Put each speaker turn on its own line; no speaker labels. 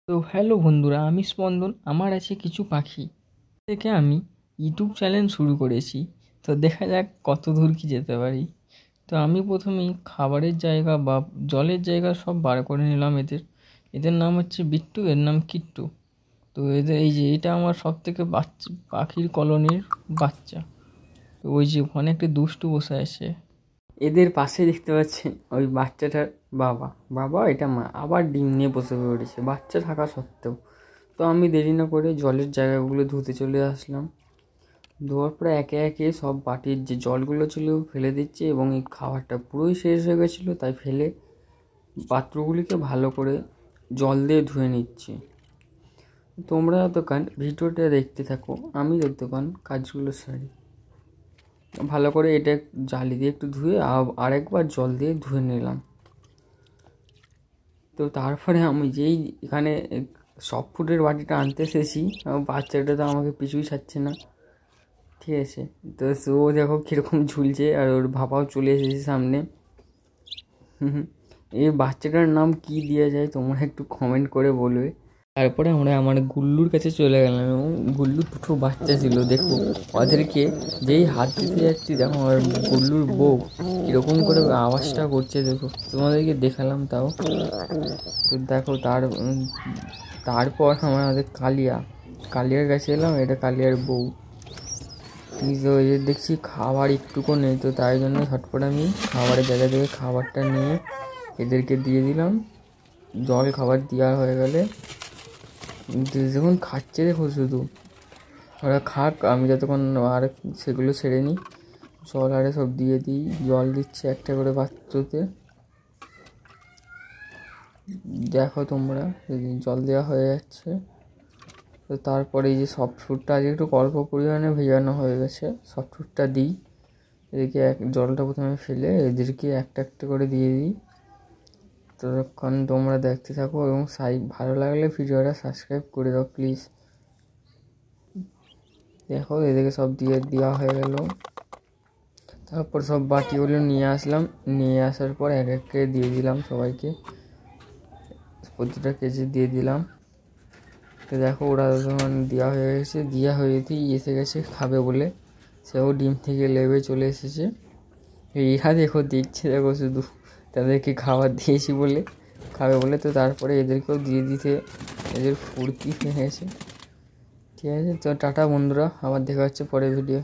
তো হ্যালো বন্ধুরা, আমি স্পন্দন। আমার আছে কিছু পাখি থেকে আমি ইউটিউব চ্যানেল শুরু করেছি। তো দেখা যাক কত দূর কি যেতে পারি। তো আমি প্রথমেই খাবারের জায়গা বা জলের জায়গা সব বার করে নিলাম। এদের এদের নাম হচ্ছে বিট্টু, এর নাম কিট্টু। তো এদের এই যে এটা আমার সব থেকে বাচ্চা পাখির কলোনির বাচ্চা। তো ওই যে ওখানে একটা দুষ্টু বসে আছে। এদের পাশে দেখতে পাচ্ছেন ওই বাচ্চাটার বাবা বাবা এটা মা আবার ডিম নিয়ে বসে পড়েছে বাচ্চা থাকা সত্ত্বেও। তো আমি দেরি না করে জলের জায়গাগুলো ধুতে চলে আসলাম। ধোয়ার পরে একে একে সব বাটির যে জলগুলো ছিল ফেলে দিচ্ছি, এবং এই খাবারটা পুরোই শেষ হয়ে গেছিলো তাই ফেলে পাত্রগুলিকে ভালো করে জল দিয়ে ধুয়ে নিচ্ছি। তোমরা দোকান ভিডিওটা দেখতে থাকো, আমি দোকান কাজগুলো সারি। ভালো করে এটা জালি দিয়ে একটু ধুয়ে আরেকবার জল দিয়ে ধুয়ে নিলাম। তো তারপরে আমি যেই এখানে সফট ফুডের বাটিটা আনতে এসেছি, বাচ্চাটা তো আমাকে পিছুই ছাড়ছে না, ঠিক আছে। তো ও দেখো কীরকম ঝুলছে, আর ওর ভাপাও চলে এসেছে সামনে। এই বাচ্চাটার নাম কি দেওয়া যায় তোমরা একটু কমেন্ট করে বলবে। তারপরে আমরা আমার গুল্লুর কাছে চলে গেলাম, এবং গুল্লুর দুটো বাচ্চা ছিল। দেখো ওদেরকে যেই হাত দিতে যাচ্ছি, দেখো আমার গুল্লুর বউ কীরকম করে আওয়াজটা করছে, দেখো তোমাদেরকে দেখালাম তাও। তো দেখো তারপর আমাদের কালিয়ার কাছে এলাম, এটা কালিয়ার বউ। তো এদের দেখছি খাবার একটুকু নেই, তো তাই জন্য ঝটপট আমি খাবারের জায়গা থেকে খাবারটা নিয়ে এদেরকে দিয়ে দিলাম। জল খাবার দেওয়া হয়ে গেলে যখন খাচ্ছে, দেখো শুধু ওরা খাক, আমি যতক্ষণ আর সেগুলো ছেড়ে নিই। জল আরে সব দিয়ে দিই, জল দিচ্ছে একটা করে পাত্রতে। দেখো তোমরা জল দেওয়া হয়ে যাচ্ছে। তো তারপরে এই যে সফট ফুডটা আজকে একটু অল্প পরিমাণে ভেজানো হয়ে গেছে, সফট ফুডটা দিই এদিকে। জলটা প্রথমে ফেলে এদেরকে একটা একটা করে দিয়ে দিই। ততক্ষণ তোমরা দেখতে থাকো, এবং ভালো লাগলে ভিডিওটা সাবস্ক্রাইব করে দাও প্লিজ। দেখো এদিকে সব দেওয়া হয়ে গেল। তারপর সব বাটিগুলো নিয়ে আসলাম, নিয়ে আসার পর এক এক করে দিয়ে দিলাম সবাইকে, প্রতিটা কেজি দিয়ে দিলাম। তো দেখো ওরা দেওয়া হয়ে গেছে, দেওয়া হয়েতেই এসে গেছে খাবে বলে, সেও ডিম থেকে লেবে চলে এসেছে। ইহা দেখো দেখছে, দেখো শুধু তাদেরকে খাবার দিয়েছি বলে খাবে বলে। তো তারপরে এদেরকেও দিয়ে দিতে এদের ফুর্তি হয়ে গেছে, ঠিক আছে। তো টাটা বন্ধুরা, আবার দেখা হচ্ছে পরের ভিডিও।